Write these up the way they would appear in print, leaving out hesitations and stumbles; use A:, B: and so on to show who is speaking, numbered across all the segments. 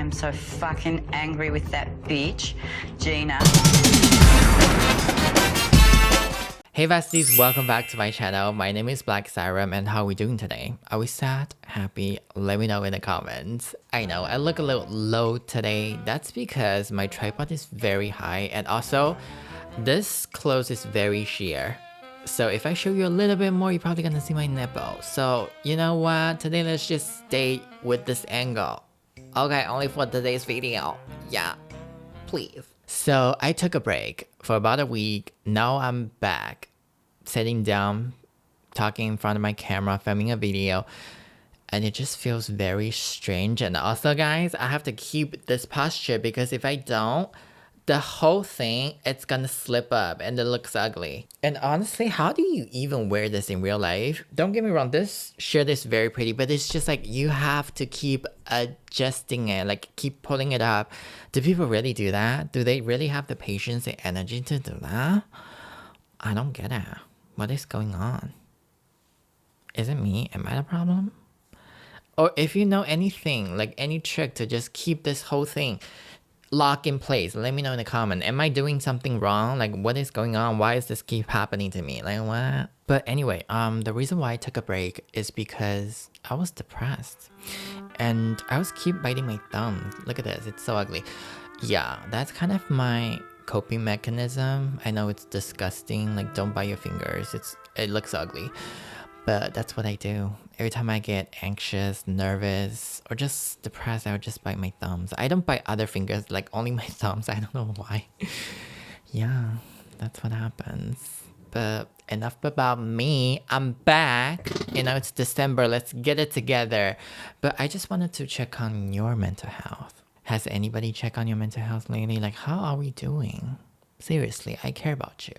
A: am so fucking angry with that bitch, Gina.
B: Hey besties, welcome back to my channel. My name is BLACSIREN and how are we doing today? Are we sad? Happy? Let me know in the comments. I know, I look a little low today. That's because my tripod is very high and also this clothes is very sheer. So if I show you a little bit more, you're probably gonna see my nipple. So you know what? Today let's just stay with this angle. Okay, only for today's video. Yeah, please. So I took a break for about a week. Now I'm back, sitting down, talking in front of my camera, filming a video. And it just feels very strange. And also guys, I have to keep this posture because if I don't, the whole thing, it's gonna slip up and it looks ugly. And honestly, how do you even wear this in real life? Don't get me wrong, this shirt is very pretty, but it's just like you have to keep adjusting it, like keep pulling it up. Do people really do that? Do they really have the patience and energy to do that? I don't get it. What is going on? Is it me? Am I the problem? Or if you know anything, like any trick to just keep this whole thing lock in place, let me know in the comment. Am I doing something wrong? Like what is going on? Why does this keep happening to me? Like what? But anyway, the reason why I took a break is because I was depressed and I was keep biting my thumb. Look at this, it's so ugly. Yeah, that's kind of my coping mechanism. I know it's disgusting, like don't bite your fingers, it looks ugly. But that's what I do. Every time I get anxious, nervous, or just depressed, I would just bite my thumbs. I don't bite other fingers, like only my thumbs. I don't know why. Yeah, that's what happens. But enough about me. I'm back. You know, it's December. Let's get it together. But I just wanted to check on your mental health. Has anybody checked on your mental health lately? Like, how are we doing? Seriously, I care about you.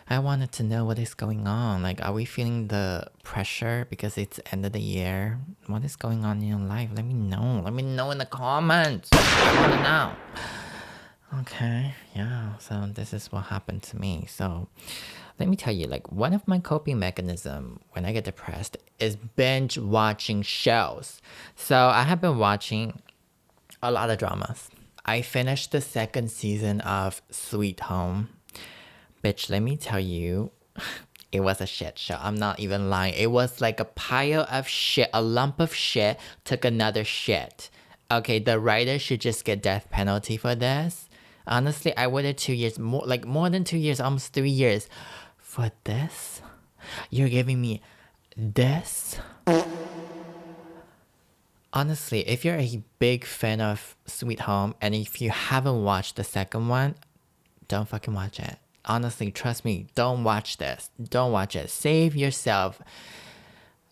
B: I wanted to know what is going on. Like, are we feeling the pressure because it's end of the year? What is going on in your life? Let me know. Let me know in the comments. I want to know. Okay, yeah. So this is what happened to me. So let me tell you, like one of my coping mechanism when I get depressed is binge watching shows. So I have been watching a lot of dramas. I finished the second season of Sweet Home. Bitch, let me tell you, it was a shit show. I'm not even lying. It was like a pile of shit, a lump of shit took another shit. Okay, the writer should just get death penalty for this. Honestly, I waited 2 years, more than 2 years, almost 3 years for this. You're giving me this? Honestly, if you're a big fan of Sweet Home and if you haven't watched the second one, don't fucking watch it. Honestly, trust me, don't watch this. Don't watch it. Save yourself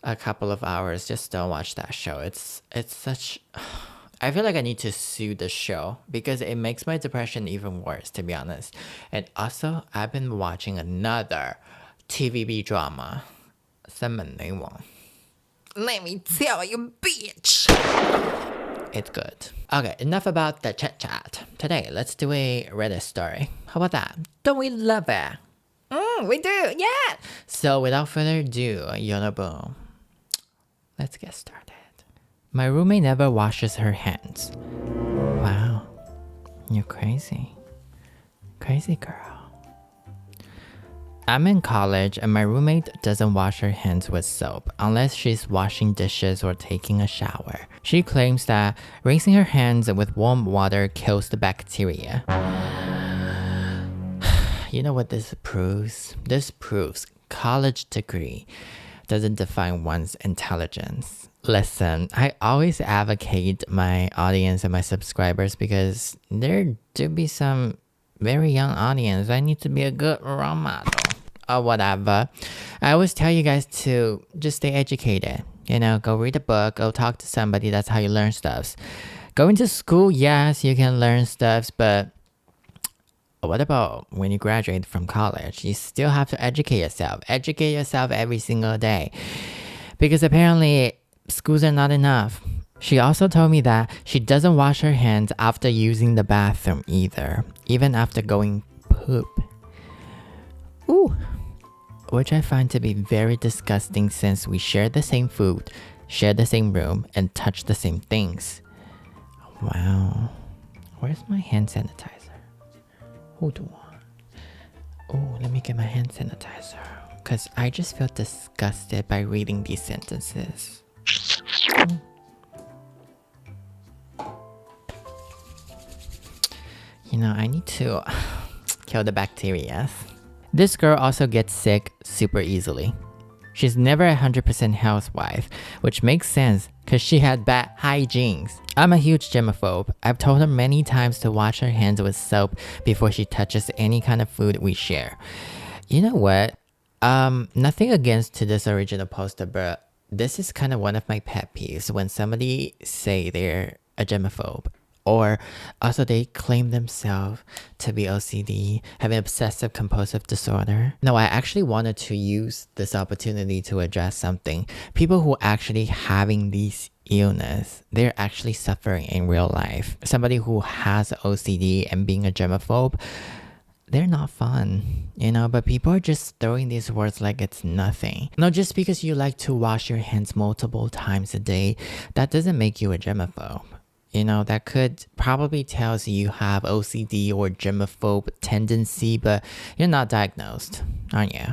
B: a couple of hours. Just don't watch that show. It's such... I feel like I need to sue the show because it makes my depression even worse, to be honest. And also, I've been watching another TVB drama. 新聞女王. Let me tell you, bitch! It's good. Okay, enough about the chit chat. Today, let's do a Reddit story. How about that? Don't we love it? We do, yeah! So without further ado, Yonobo, let's get started. My roommate never washes her hands. Wow, you're crazy. Crazy girl. I'm in college and my roommate doesn't wash her hands with soap unless she's washing dishes or taking a shower. She claims that rinsing her hands with warm water kills the bacteria. You know what this proves? This proves college degree doesn't define one's intelligence. Listen, I always advocate my audience and my subscribers because there do be some very young audience. I need to be a good role model. Or whatever. I always tell you guys to just stay educated. You know, go read a book, go talk to somebody. That's how you learn stuff. Going to school, yes, you can learn stuff, but what about when you graduate from college? You still have to educate yourself. Educate yourself every single day. Because apparently, schools are not enough. She also told me that she doesn't wash her hands after using the bathroom either. Even after going poop. Ooh. Which I find to be very disgusting since we share the same food, share the same room, and touch the same things. Wow. Where's my hand sanitizer? Hold on. Oh, let me get my hand sanitizer. Because I just feel disgusted by reading these sentences. You know, I need to kill the bacteria. This girl also gets sick super easily. She's never a 100% housewife, which makes sense because she had bad hygiene. I'm a huge germaphobe. I've told her many times to wash her hands with soap before she touches any kind of food we share. You know what? Nothing against to this original poster, but this is kind of one of my pet peeves when somebody say they're a germaphobe. Or also they claim themselves to be OCD, having obsessive compulsive disorder. No, I actually wanted to use this opportunity to address something. People who actually having these illness, they're actually suffering in real life. Somebody who has OCD and being a germaphobe, they're not fun, you know, but people are just throwing these words like it's nothing. No, just because you like to wash your hands multiple times a day, that doesn't make you a germaphobe. You know, that could probably tells you have OCD or germaphobe tendency, but you're not diagnosed, aren't you?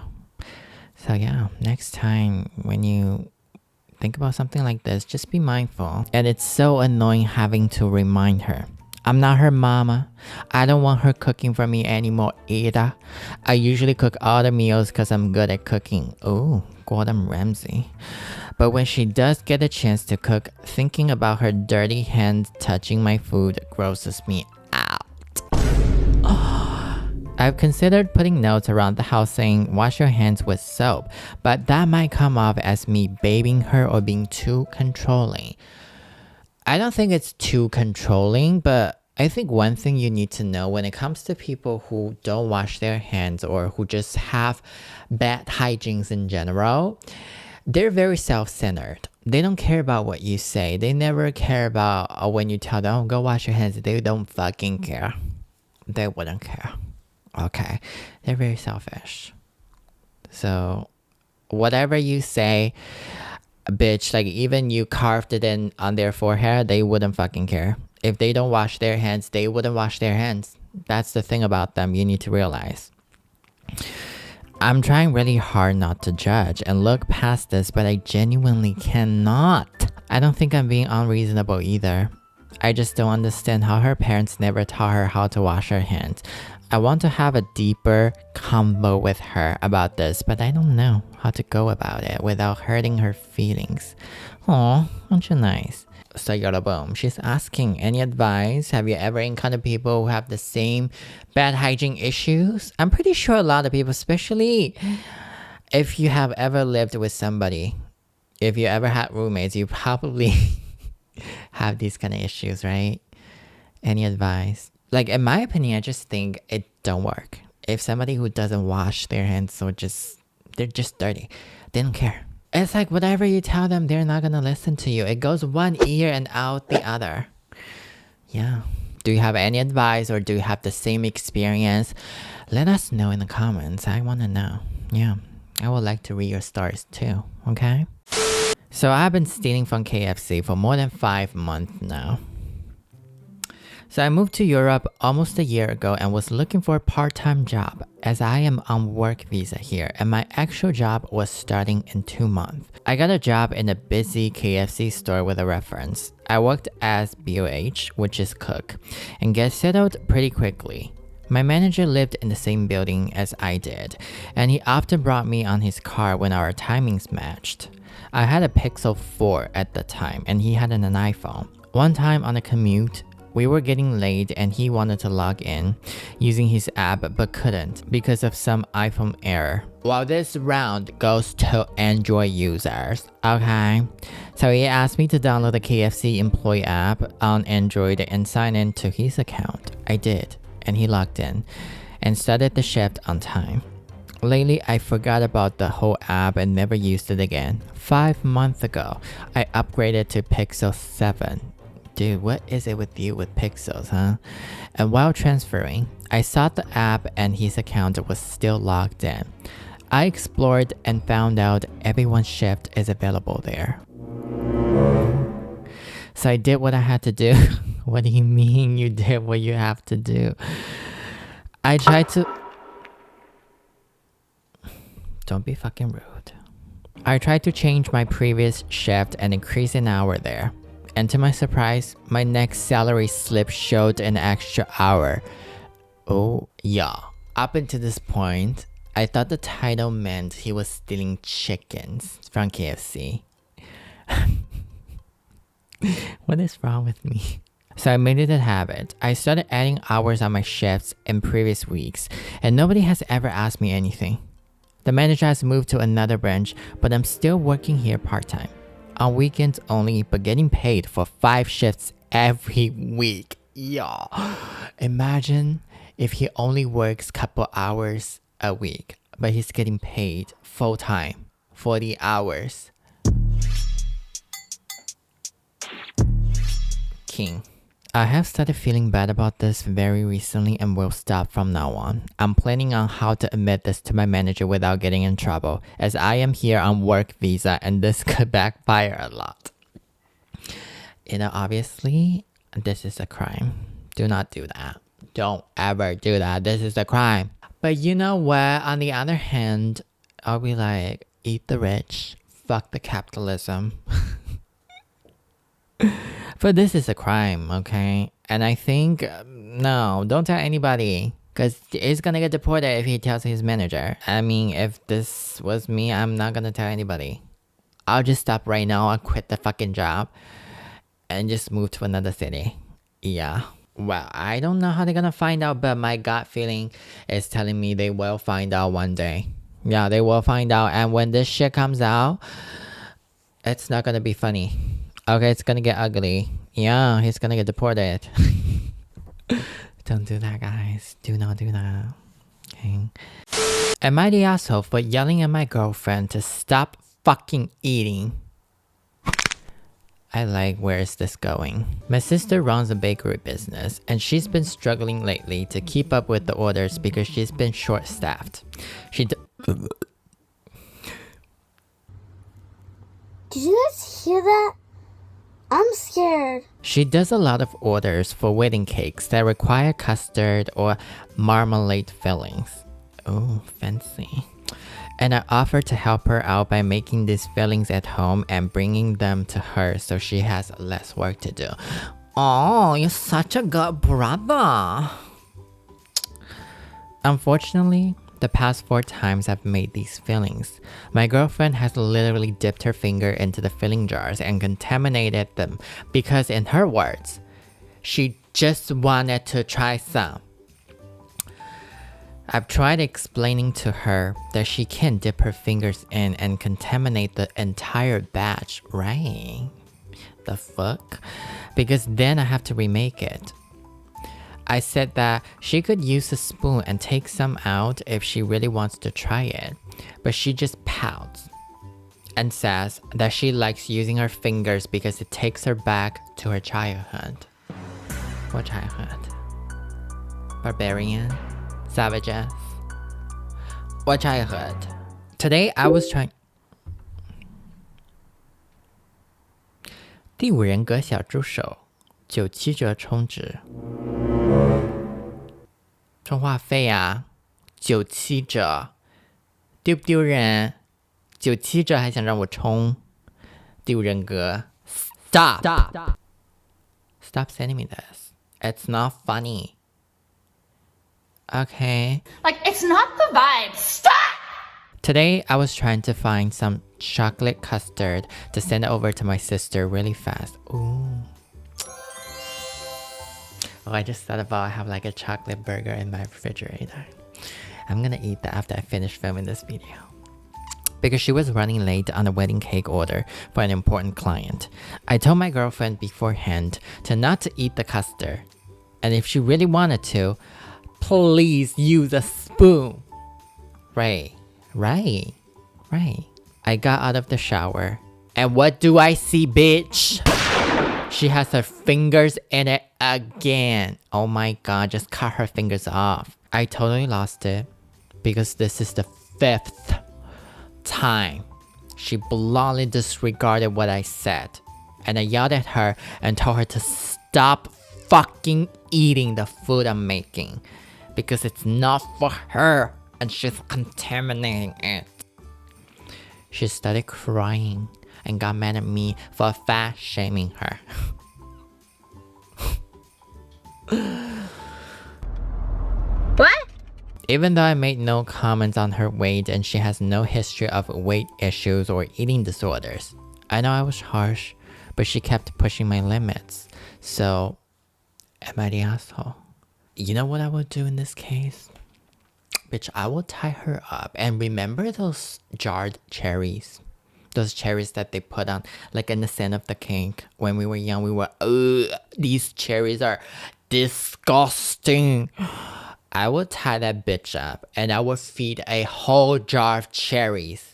B: So yeah, next time when you think about something like this, just be mindful. And it's so annoying having to remind her. I'm not her mama. I don't want her cooking for me anymore either. I usually cook all the meals because I'm good at cooking. Oh, Gordon Ramsay. But when she does get a chance to cook, thinking about her dirty hands touching my food grosses me out. I've considered putting notes around the house saying, wash your hands with soap, but that might come off as me babying her or being too controlling. I don't think it's too controlling, but I think one thing you need to know when it comes to people who don't wash their hands or who just have bad hygienes in general, they're very self-centered. They don't care about what you say. They never care about when you tell them, oh, go wash your hands. They don't fucking care. They wouldn't care. Okay. They're very selfish. So whatever you say, bitch, like even you carved it in on their forehead, they wouldn't fucking care. If they don't wash their hands, they wouldn't wash their hands. That's the thing about them you need to realize. I'm trying really hard not to judge and look past this, but I genuinely cannot. I don't think I'm being unreasonable either. I just don't understand how her parents never taught her how to wash her hands. I want to have a deeper convo with her about this, but I don't know how to go about it without hurting her feelings. Aw, aren't you nice? So boom, she's asking, any advice? Have you ever encountered people who have the same bad hygiene issues? I'm pretty sure a lot of people, especially if you have ever lived with somebody, if you ever had roommates, you probably have these kind of issues, right? Any advice? Like, in my opinion, I just think it don't work. If somebody who doesn't wash their hands or they're just dirty, they don't care. It's like whatever you tell them, they're not gonna listen to you. It goes one ear and out the other. Yeah. Do you have any advice or do you have the same experience? Let us know in the comments. I wanna know. Yeah. I would like to read your stories too, okay? So I've been stealing from KFC for more than 5 months now. So I moved to Europe almost a year ago and was looking for a part-time job as I am on work visa here and my actual job was starting in 2 months. I got a job in a busy KFC store with a reference. I worked as BOH, which is cook, and get settled pretty quickly. My manager lived in the same building as I did, and he often brought me on his car when our timings matched. I had a Pixel 4 at the time and he had an iPhone. One time on a commute, we were getting late and he wanted to log in using his app but couldn't because of some iPhone error. Well, this round goes to Android users, okay? So he asked me to download the KFC employee app on Android and sign in to his account. I did, and he logged in and started the shift on time. Lately, I forgot about the whole app and never used it again. 5 months ago, I upgraded to Pixel 7. Dude, what is it with you with pixels, huh? And while transferring, I saw the app and his account was still logged in. I explored and found out everyone's shift is available there. So I did what I had to do, What do you mean you did what you have to do? I tried to... Don't be fucking rude. I tried to change my previous shift and increase an hour there. And to my surprise, my next salary slip showed an extra hour. Oh, yeah. Up until this point, I thought the title meant he was stealing chickens from KFC. What is wrong with me? So I made it a habit. I started adding hours on my shifts in previous weeks, and nobody has ever asked me anything. The manager has moved to another branch, but I'm still working here part-time. On weekends only, but getting paid for 5 shifts every week. Yeah. Imagine if he only works couple hours a week, but he's getting paid full-time, 40 hours. King. I have started feeling bad about this very recently and will stop from now on. I'm planning on how to admit this to my manager without getting in trouble, as I am here on work visa and this could backfire a lot. You know, obviously, this is a crime. Do not do that. Don't ever do that. This is a crime. But you know what? On the other hand, I'll be like, eat the rich, fuck the capitalism. But this is a crime, okay? And I think, no, don't tell anybody. Because he's gonna get deported if he tells his manager. I mean, if this was me, I'm not gonna tell anybody. I'll just stop right now and quit the fucking job. And just move to another city. Yeah. Well, I don't know how they're gonna find out, but my gut feeling is telling me they will find out one day. Yeah, they will find out. And when this shit comes out, it's not gonna be funny. Okay, it's gonna get ugly. Yeah, he's gonna get deported. Don't do that, guys. Do not do that. Okay. Am I the asshole for yelling at my girlfriend to stop fucking eating? I like, where is this going? My sister runs a bakery business, and she's been struggling lately to keep up with the orders because she's been short-staffed.
C: Did you guys hear that? I'm scared.
B: She does a lot of orders for wedding cakes that require custard or marmalade fillings. Oh, fancy. And I offered to help her out by making these fillings at home and bringing them to her so she has less work to do. Oh, you're such a good brother. Unfortunately, the past 4 times I've made these fillings, my girlfriend has literally dipped her finger into the filling jars and contaminated them because, in her words, she just wanted to try some. I've tried explaining to her that she can't dip her fingers in and contaminate the entire batch, right? The fuck? Because then I have to remake it. I said that she could use a spoon and take some out if she really wants to try it, but she just pouts and says that she likes using her fingers because it takes her back to her childhood. What childhood? Barbarian? Savages? What childhood? Today I was trying... 第5人格小助手97折充值。充话费啊，97折，丢不丢人？97折还想让我充？第5人格 ，Stop sending me this. It's not funny. Okay.
D: Like, it's not the vibe. Stop!
B: Today, I was trying to find some chocolate custard to send over to my sister really fast. Ooh. Oh, I just thought about I have like a chocolate burger in my refrigerator. I'm gonna eat that after I finish filming this video. Because she was running late on a wedding cake order for an important client. I told my girlfriend beforehand to not to eat the custard. And if she really wanted to, please use a spoon. Right. I got out of the shower. And what do I see, bitch? She has her fingers in it again. Oh my god, just cut her fingers off. I totally lost it because this is the 5th time she bluntly disregarded what I said. And I yelled at her and told her to stop fucking eating the food I'm making because it's not for her and she's contaminating it. She started crying and got mad at me for fat shaming her.
C: What?
B: Even though I made no comments on her weight and she has no history of weight issues or eating disorders, I know I was harsh, but she kept pushing my limits. So, am I the asshole? You know what I would do in this case? Bitch, I will tie her up. And remember those jarred cherries? Those cherries that they put on, like in the center of the cake. When we were young, we were, these cherries are disgusting. I would tie that bitch up and I would feed a whole jar of cherries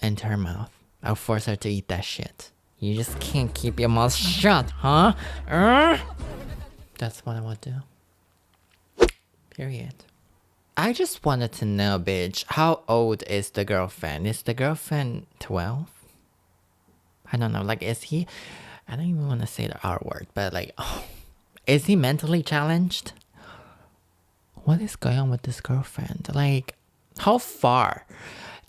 B: into her mouth. I'll force her to eat that shit. You just can't keep your mouth shut, huh? That's what I would do. Period. I just wanted to know, bitch, how old is the girlfriend? Is the girlfriend 12? I don't know, like, is he... I don't even want to say the R word, but like, oh, is he mentally challenged? What is going on with this girlfriend? Like, how far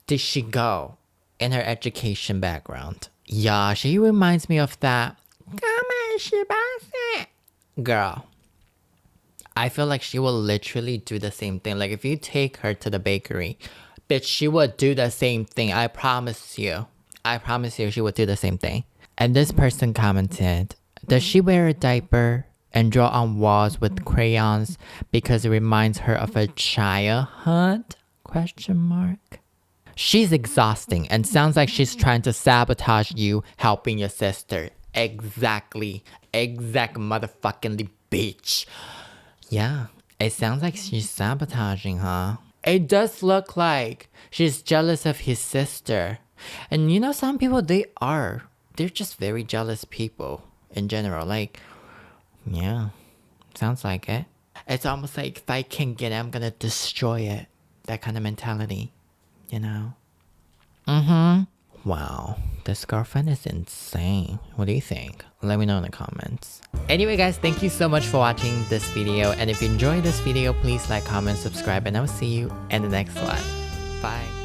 B: did she go in her education background? Yeah, she reminds me of that girl. I feel like she will literally do the same thing. Like, if you take her to the bakery, bitch, she would do the same thing. I promise you. I promise you she would do the same thing. And this person commented, does she wear a diaper and draw on walls with crayons because it reminds her of her childhood? Question mark. She's exhausting and sounds like she's trying to sabotage you helping your sister. Exactly. Exact motherfuckingly, bitch. Yeah, it sounds like she's sabotaging, huh? It does look like she's jealous of his sister. And you know, some people, they're just very jealous people in general. Like, yeah, sounds like it. It's almost like if I can get it, I'm gonna destroy it. That kind of mentality, you know? Wow, this girlfriend is insane. What do you think? Let me know in the comments. Anyway guys, thank you so much for watching this video. And if you enjoyed this video, please like, comment, subscribe, and I will see you in the next one. Bye.